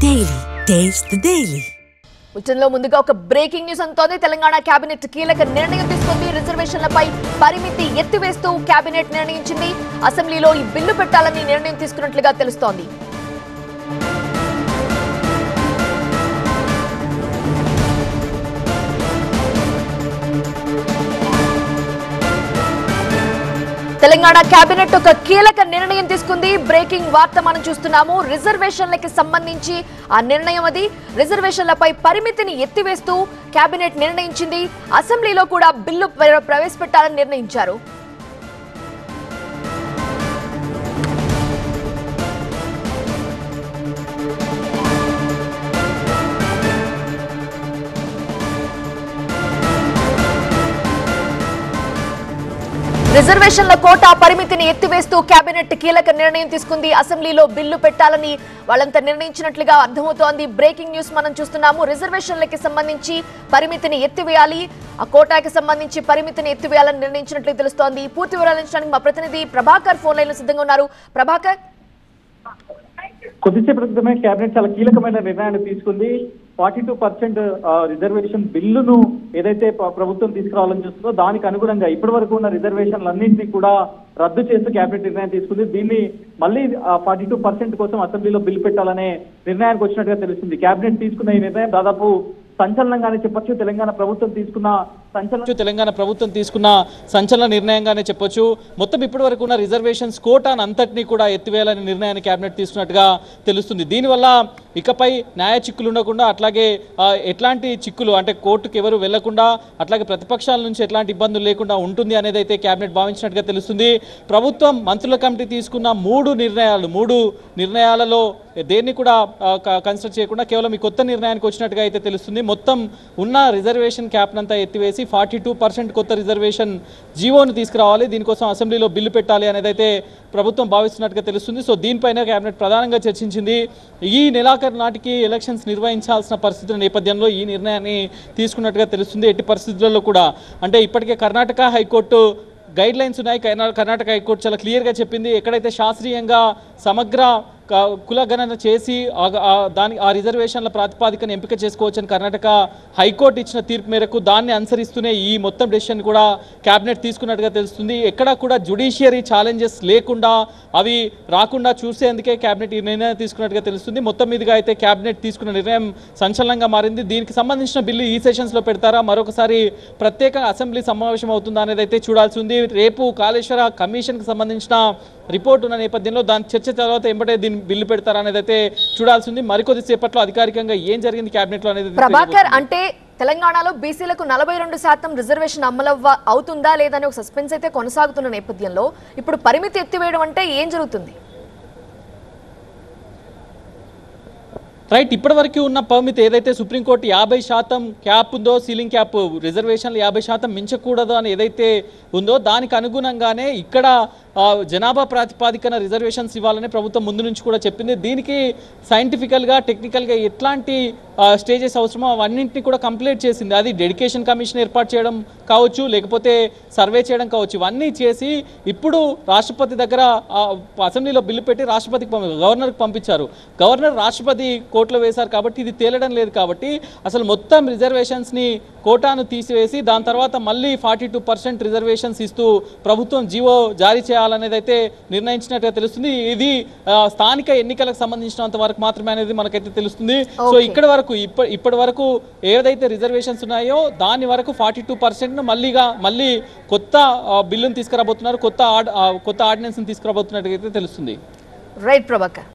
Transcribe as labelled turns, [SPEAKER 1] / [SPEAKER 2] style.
[SPEAKER 1] Daily. Taste the Daily.
[SPEAKER 2] ఉచంలో ముందుగా ఒక breaking news అంతోంది. Telangana cabinet కీలక నిర్ణయం తీసుకుంది. రిజర్వేషన్లపై పరిమితి ఎత్తివేస్తూ కేబినెట్ నిర్ణయించింది. అసెంబ్లీలో ఈ బిల్లు పెట్టాలని నిర్ణయం తీసుకున్నట్లుగా తెలుస్తోంది. తెలంగాణ కేబినెట్ ఒక కీలక నిర్ణయం తీసుకుంది. బ్రేకింగ్ వార్త మనం చూస్తున్నాము. రిజర్వేషన్లకి సంబంధించి ఆ నిర్ణయం అది. రిజర్వేషన్లపై పరిమితిని ఎత్తివేస్తూ కేబినెట్ నిర్ణయించింది. అసెంబ్లీలో కూడా బిల్లు ప్రవేశపెట్టాలని నిర్ణయించారు. రిజర్వేషన్ల కోటా పరిమితిని ఎత్తివేస్తూ కేబినెట్ కీలక నిర్ణయం తీసుకుంది. అసెంబ్లీలో బిల్లు పెట్టాలని వాళ్ళంతా నిర్ణయించినట్లుగా అర్థమవుతోంది. బ్రేకింగ్ న్యూస్ మనం చూస్తున్నాము. రిజర్వేషన్లకి సంబంధించి పరిమితిని ఎత్తివేయాలి, ఆ కోటాకి సంబంధించి పరిమితిని ఎత్తివేయాలని నిర్ణయించినట్లు తెలుస్తోంది. పూర్తి వివరాలు ఇచ్చడానికి మా ప్రతినిధి ప్రభాకర్ ఫోన్ లైన్ లో సిద్ధంగా ఉన్నారు. ప్రభాకర్,
[SPEAKER 3] కొద్దిసేపటి క్రితమే కేబినెట్ చాలా కీలకమైన నిర్ణయాన్ని తీసుకుంది. 42% రిజర్వేషన్ బిల్లును ఏదైతే ప్రభుత్వం తీసుకురావాలని చూస్తుందో దానికి అనుగుణంగా ఇప్పటి వరకు ఉన్న రిజర్వేషన్లన్నింటినీ కూడా రద్దు చేస్తూ కేబినెట్ నిర్ణయం తీసుకుంది. దీన్ని మళ్ళీ 42% కోసం అసెంబ్లీలో బిల్లు పెట్టాలనే నిర్ణయానికి వచ్చినట్టుగా తెలుస్తుంది. కేబినెట్ తీసుకున్న ఈ నిర్ణయం దాదాపు సంచలనంగానే చెప్పొచ్చు. తెలంగాణ ప్రభుత్వం తీసుకున్న సంచలన నిర్ణయంగానే చెప్పొచ్చు. మొత్తం ఇప్పటి వరకు ఉన్న రిజర్వేషన్స్ కోటాను అంతటినీ కూడా ఎత్తివేయాలని నిర్ణయాన్ని కేబినెట్ తీసుకున్నట్టుగా తెలుస్తుంది. దీనివల్ల ఇకపై న్యాయ చిక్కులు ఉండకుండా, అట్లాగే ఎట్లాంటి చిక్కులు అంటే కోర్టుకు ఎవరు వెళ్లకుండా, అట్లాగే ప్రతిపక్షాల నుంచి ఎట్లాంటి ఇబ్బందులు లేకుండా ఉంటుంది అనేది అయితే కేబినెట్ భావించినట్టుగా తెలుస్తుంది. ప్రభుత్వం మంత్రుల కమిటీ తీసుకున్న మూడు నిర్ణయాలలో దేన్ని కూడా కన్సిడర్ చేయకుండా కేవలం ఈ కొత్త నిర్ణయానికి వచ్చినట్టుగా అయితే తెలుస్తుంది. మొత్తం ఉన్న రిజర్వేషన్ క్యాప్నంతా ఎత్తివేసి 42% కొత్త రిజర్వేషన్ జీవోను తీసుకురావాలి, దీనికోసం అసెంబ్లీలో బిల్లు పెట్టాలి అనేది అయితే ప్రభుత్వం భావిస్తున్నట్టుగా తెలుస్తుంది. సో దీనిపైన కేబినెట్ ప్రధానంగా చర్చించింది. ఈ నెలాఖరు నాటికి ఎలక్షన్స్ నిర్వహించాల్సిన పరిస్థితుల నేపథ్యంలో ఈ నిర్ణయాన్ని తీసుకున్నట్టుగా తెలుస్తుంది. ఎట్టి పరిస్థితులలో కూడా అంటే ఇప్పటికే కర్ణాటక హైకోర్టు గైడ్ లైన్స్ ఉన్నాయి. కర్ణాటక హైకోర్టు చాలా క్లియర్గా చెప్పింది. ఎక్కడైతే శాస్త్రీయంగా సమగ్ర కులగణన చేసి ఆ రిజర్వేషన్ల ప్రాతిపాదికను ఎంపిక చేసుకోవచ్చని కర్ణాటక హైకోర్టు ఇచ్చిన తీర్పు మేరకు దాన్ని అనుసరిస్తూనే ఈ మొత్తం డెసిషన్ కూడా కేబినెట్ తీసుకున్నట్టుగా తెలుస్తుంది. ఎక్కడా కూడా జ్యుడిషియరీ ఛాలెంజెస్ లేకుండా, అవి రాకుండా చూసేందుకే కేబినెట్ ఈ నిర్ణయం తీసుకున్నట్టుగా తెలుస్తుంది. మొత్తం మీదుగా అయితే కేబినెట్ తీసుకున్న నిర్ణయం సంచలనంగా మారింది. దీనికి సంబంధించిన బిల్లు ఈ సెషన్స్లో పెడతారా, మరొకసారి ప్రత్యేక అసెంబ్లీ సమావేశం అవుతుందా అనేది అయితే చూడాల్సి ఉంది. రేపు కాళేశ్వర కమిషన్కి సంబంధించిన రిపోర్ట్ ఉన్న నేపథ్యంలో దాని చర్చ తర్వాత ఎంబటే దీన్ని బిల్లు పెడతారా అనేది అయితే చూడాల్సి ఉంది. మరికొద్ది సేపట్లో అధికారికంగా ఏం జరిగింది కేబినెట్ లో అనేది.
[SPEAKER 2] ప్రభాకర్, అంటే తెలంగాణలో బీసీలకు 42% రిజర్వేషన్ అమలు అవుతుందా లేదని ఒక సస్పెన్స్ అయితే కొనసాగుతున్న నేపథ్యంలో ఇప్పుడు పరిమితి ఎత్తివేయడం అంటే ఏం జరుగుతుంది?
[SPEAKER 3] రైట్, ఇప్పటివరకు ఉన్న పరిమితి ఏదైతే సుప్రీంకోర్టు 50% క్యాప్ ఉందో, సీలింగ్ క్యాప్ రిజర్వేషన్లు 50% మించకూడదు అని ఏదైతే ఉందో దానికి అనుగుణంగానే ఇక్కడ జనాభా ప్రాతిపాదికన రిజర్వేషన్స్ ఇవ్వాలని ప్రభుత్వం ముందు నుంచి కూడా చెప్పింది. దీనికి సైంటిఫికల్గా, టెక్నికల్గా ఎట్లాంటి స్టేజెస్ అవసరమో అవన్నింటినీ కూడా కంప్లీట్ చేసింది. అది డెడికేషన్ కమిషన్ ఏర్పాటు చేయడం కావచ్చు, లేకపోతే సర్వే చేయడం కావచ్చు. ఇవన్నీ చేసి ఇప్పుడు రాష్ట్రపతి దగ్గర అసెంబ్లీలో బిల్లు పెట్టి రాష్ట్రపతికి గవర్నర్కి పంపించారు. గవర్నర్ రాష్ట్రపతి కోర్టులో వేశారు కాబట్టి ఇది తేలడం లేదు. కాబట్టి అసలు మొత్తం రిజర్వేషన్స్ని కోటాను తీసివేసి దాని తర్వాత మళ్ళీ 42% రిజర్వేషన్స్ ఇస్తూ ప్రభుత్వం జీవో జారీ చేయాలనేది అయితే నిర్ణయించినట్టుగా తెలుస్తుంది. ఇది స్థానిక ఎన్నికలకు సంబంధించినంత వరకు మాత్రమే అనేది మనకైతే తెలుస్తుంది. సో ఇప్పటి వరకు ఏదైతే రిజర్వేషన్స్ ఉన్నాయో దాని వరకు 42% మళ్ళీ కొత్త బిల్లును తీసుకురాబోతున్నారు, కొత్త ఆర్డినెన్స్ తీసుకురాబోతున్నట్టుగా అయితే తెలుస్తుంది.
[SPEAKER 2] రైట్ ప్రభాకర్.